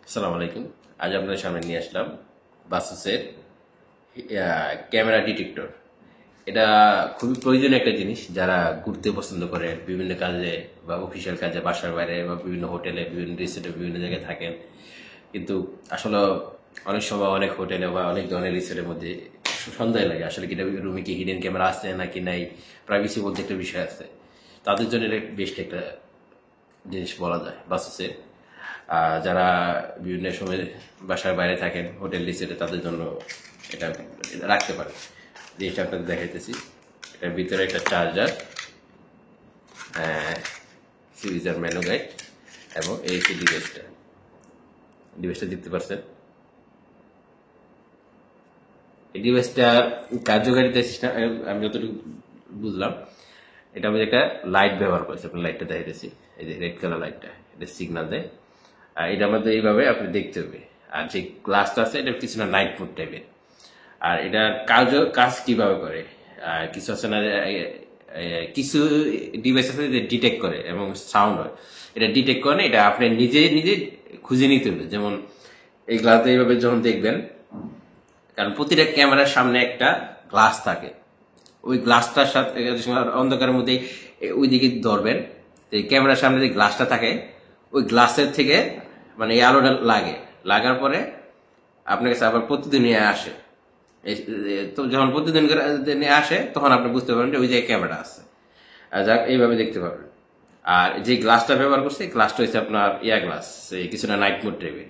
আসসালামু আলাইকুম। আজ আপনাদের সামনে নিয়ে আসলাম বাসুসের ক্যামেরা ডিটেক্টর। এটা খুবই প্রয়োজনীয় একটা জিনিস যারা ঘুরতে পছন্দ করে, বিভিন্ন কাজে বা অফিসিয়াল কাজে, বাসার বাইরে বা বিভিন্ন হোটেলে, বিভিন্ন রিসোর্টে, বিভিন্ন জায়গায় থাকেন। কিন্তু আসলে অনেক সময় অনেক হোটেলে বা অনেক ধরনের রিসোর্টের মধ্যে সন্দেহ লাগে আসলে কি রুমে কি হিডেন ক্যামেরা আছে নাকি নাই, প্রাইভেসি বলতে একটা বিষয় আছে। তাদের জন্য এটা বেস্ট একটা জিনিস বলা যায় বাসুসের। যারা বিভিন্ন সময় বাসার বাইরে থাকেন, হোটেল রিসোর্টে, তাদের জন্য এটা রাখতে পারে। জিনিসটা আপনাদের দেখাইতেছি। এটার ভিতরে একটা চার্জার, সিরিজার মেনু গাইড এবং এই ডিভাইসটা দেখতে পাচ্ছেন। এই ডিভাইসটা কার্যকারিতা সিস্টেম আমি যতটুকু বুঝলাম, এটা আমি একটা লাইট ব্যবহার করেছি। আপনার লাইটটা দেখাইতেছি, এই যে রেড কালার লাইটটা, এটা সিগন্যাল দেয়। আর এটার মধ্যে এইভাবে আপনি দেখতে হবে। আর যে গ্লাসটা আছে এটা কিছু না নাইট মোড টাইপের। আর এটার কাজ কিভাবে করে, কিছু আছে না, কিছু ডিভাইস আছে যে ডিটেক্ট করে এবং সাউন্ড হয়। এটা ডিটেক্ট করে না, এটা আপনি নিজে নিজে খুঁজে নিতে হবে। যেমন এই গ্লাসটা এইভাবে যখন দেখবেন, কারণ প্রতিটা ক্যামেরার সামনে একটা গ্লাস থাকে, ওই গ্লাসটার সাথে অন্ধকারের মধ্যে ওই দিকে ধরবেন, এই ক্যামেরার সামনে যে গ্লাসটা থাকে ওই গ্লাসের থেকে মানে এই আলোটা লাগার পরে আপনার কাছে আবার প্রতিদিন আসে। তো যখন প্রতিদিন আসে তখন আপনি বুঝতে পারবেন যে ওই জায়গায় ক্যামেরা আছে। যাক, এইভাবে দেখতে পারবেন। আর যে গ্লাসটা ব্যবহার করছে, এই গ্লাসটা হচ্ছে আপনার গ্লাস, কিছুটা নাইট মোড টাইপের।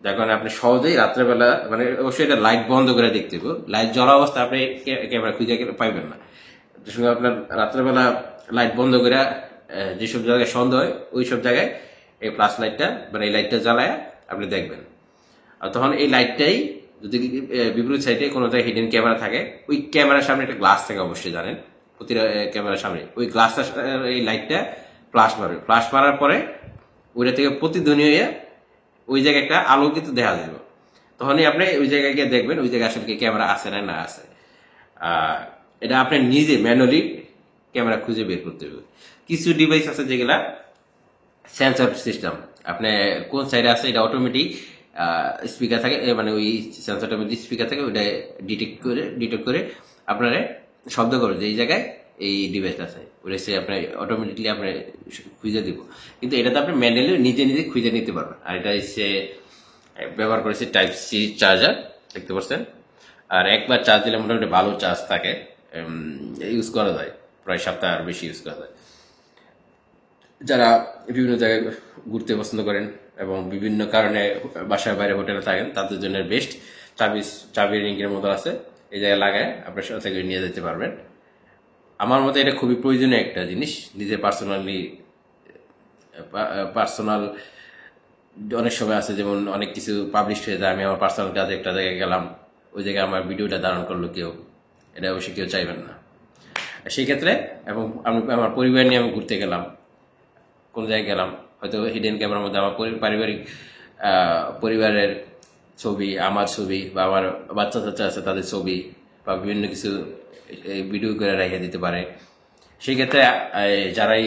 যার কারণে আপনি সহজেই রাত্রেবেলা, মানে অবশ্যই এটা লাইট বন্ধ করে দেখতে হবে। লাইট জ্বলা অবস্থা আপনি ক্যামেরা খুঁজে পাইবেন না। সঙ্গে আপনার রাত্রেবেলা লাইট বন্ধ করে যেসব জায়গায় সন্দেহ হয় ওই সব জায়গায় এই প্লাস লাইটটা, মানে এই লাইটটা জ্বালায় আপনি দেখবেন। আর তখন এই লাইটটাই যদি বিপরীত সাইডে কোনো জায়গায় হিডেন ক্যামেরা থাকে, ওই ক্যামেরার সামনে একটা গ্লাস থাকে, অবশ্যই জানেন প্রতিটা ক্যামেরার সামনে ওই গ্লাসটা, এই লাইটটা ফ্লাশ মারবে। ফ্লাশ মারার পরে ওইটা থেকে প্রতিধ্বনি হয়ে ওই জায়গায় একটা আলো কিন্তু দেখা যাবে। তখনই আপনি ওই জায়গায় গিয়ে দেখবেন ওই জায়গায় আসলে কি ক্যামেরা আছে না আছে। এটা আপনি নিজে ম্যানুয়ালি ক্যামেরা খুঁজে বের করতে হবে। কিছু ডিভাইস আছে যেগুলা সেন্সর সিস্টেম, আপনি কোন সাইডে আছে এটা অটোমেটিক স্পিকার থাকে, মানে ওই সেন্সরটার মধ্যে স্পিকার থাকে, ওইটা ডিটেক্ট করে আপনার শব্দ করে যে এই জায়গায় এই ডিভাইসটা আছে, ওটা সে আপনার অটোমেটিকলি আপনার খুঁজে দিব। কিন্তু এটাতে আপনি ম্যানুয়ালি নিজে নিজে খুঁজে নিতে পারবেন। আর এটা হচ্ছে ব্যবহার করেছি টাইপ সি চার্জার, দেখতে পাচ্ছেন। আর একবার চার্জ দিলে মোটামুটি ভালো চার্জ থাকে, ইউজ করা যায়, প্রায় সপ্তাহ আর বেশি ইউজ করা যায়। যারা বিভিন্ন জায়গায় ঘুরতে পছন্দ করেন এবং বিভিন্ন কারণে বাসার বাইরে হোটেলে থাকেন, তাদের জন্য বেস্ট। চাবি রিংয়ের মতো আছে, এই জায়গায় লাগায় আপনার সাথে করে নিয়ে যেতে পারবেন। আমার মতে এটা খুবই প্রয়োজনীয় একটা জিনিস। নিজে পার্সোনাল অনেক সময় আছে, যেমন অনেক কিছু পাবলিশ হয়ে যায়, আমি আমার পার্সোনাল কাজে একটা জায়গায় গেলাম, ওই জায়গায় আমার ভিডিওটা ধারণ করলো কেউ, এটা অবশ্যই কেউ চাইবেন না। সেই ক্ষেত্রে এবং আমি আমার পরিবার নিয়ে আমি ঘুরতে গেলাম, কোন জায়গায় গেলাম, হয়তো হিডেন ক্যামেরার মধ্যে আমার পারিবারিক পরিবারের ছবি, আমার ছবি বা আমার বাচ্চা টাচ্চা আছে তাদের ছবি বা বিভিন্ন কিছু ভিডিও করে রেখে দিতে পারে। সেই ক্ষেত্রে যারাই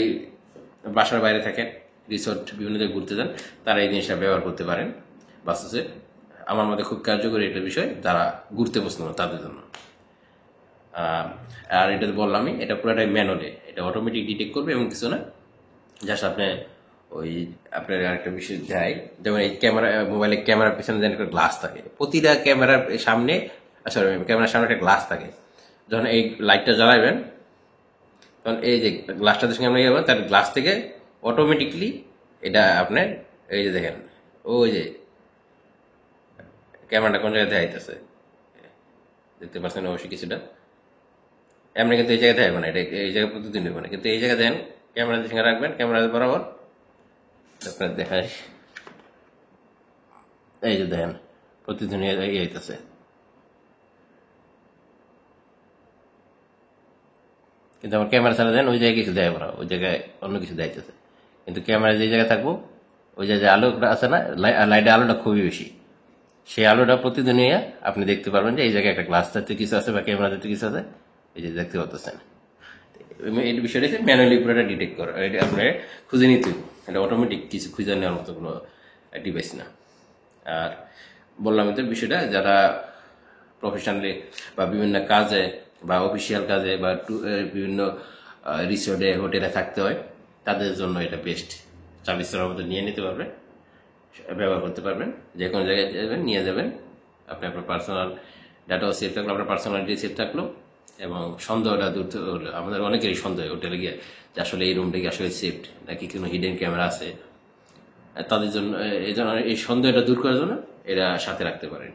বাসার বাইরে থাকেন, রিসোর্ট বিভিন্ন জায়গায় ঘুরতে যান, তারা এই জিনিসটা ব্যবহার করতে পারেন। বাসে আমার মধ্যে খুব কার্যকরী একটা বিষয়, যারা ঘুরতে পছন্দ করে তাদের জন্য। আর এটা বললামই, এটা পুরোটাই ম্যানুয়ালি, এটা অটোমেটিক ডিটেক্ট করবে এবং কিছু না, জাস্ট আপনি ওই আপনার আরেকটা বিষয় দেয়, যেমন এই মোবাইলের ক্যামেরার পিছনে যেন একটা গ্লাস থাকে, প্রতিটা ক্যামেরার সামনে, সরি ক্যামেরার সামনে একটা গ্লাস থাকে। যখন এই লাইটটা জ্বালাবেন তখন এই যে গ্লাসটার সঙ্গে আপনি যাবেন, তার গ্লাস থেকে অটোমেটিকলি এটা আপনার এই যে দেখেন, ওই যে ক্যামেরাটা কোন জায়গায় দেখাইতেছে দেখতে পাচ্ছেন অবশ্যই কিছুটা। এমনি কিন্তু এই জায়গায় দেখাবে না, এটা এই জায়গায় প্রতিদিন দেবে না, কিন্তু এই জায়গায় দেন ক্যামেরা সঙ্গে রাখবেন, ক্যামেরা বরাবর আপনার দেখায়, এই যে দেখেন প্রতিদিন হইতেছে। কিন্তু আমার ক্যামেরা ছাড়া দেন ওই জায়গায় কিছু দেয় না, ওই জায়গায় অন্য কিছু দেখাইতেছে। কিন্তু ক্যামেরা যে জায়গায় থাকবো ওই জায়গায় আলোটা আছে না, লাইটের আলোটা খুবই বেশি, সেই আলোটা প্রতিদিন আপনি দেখতে পারবেন যে এই জায়গায় একটা গ্লাস জাতীয় কিছু আছে বা ক্যামেরা জাতীয় কিছু আছে, এই যে দেখতে পাচ্ছেন। এই বিষয়টা ম্যানুয়ালি পুরোটা ডিটেক্ট করে, এটা আপনার খুঁজে নিতে, এটা অটোমেটিক কিছু খুঁজে নেওয়ার মতো কোনো ডিভাইস না। আর বললাম তো বিষয়টা, যারা প্রফেশনালি বা বিভিন্ন কাজে বা অফিসিয়াল কাজে বা বিভিন্ন রিসোর্টে হোটেলে থাকতে হয়, তাদের জন্য এটা বেস্ট। 40টার মতো নিয়ে নিতে পারবেন, ব্যবহার করতে পারবেন, যে কোনো জায়গায় যাবেন নিয়ে যাবেন, আপনি আপনার পার্সোনাল ডাটাও সেভ থাকলো, আপনার পার্সোনালিটি সেভ থাকলো, এবং সন্দেহটা দূর হলো। আমাদের অনেকেরই সন্দেহ হোটেলে গিয়ে যে আসলে এই রুমটা কি আসলে সেফ নাকি কোনো হিডেন ক্যামেরা আছে। তাদের জন্য এই সন্দেহটা দূর করার জন্য এরা সাথে রাখতে পারেন।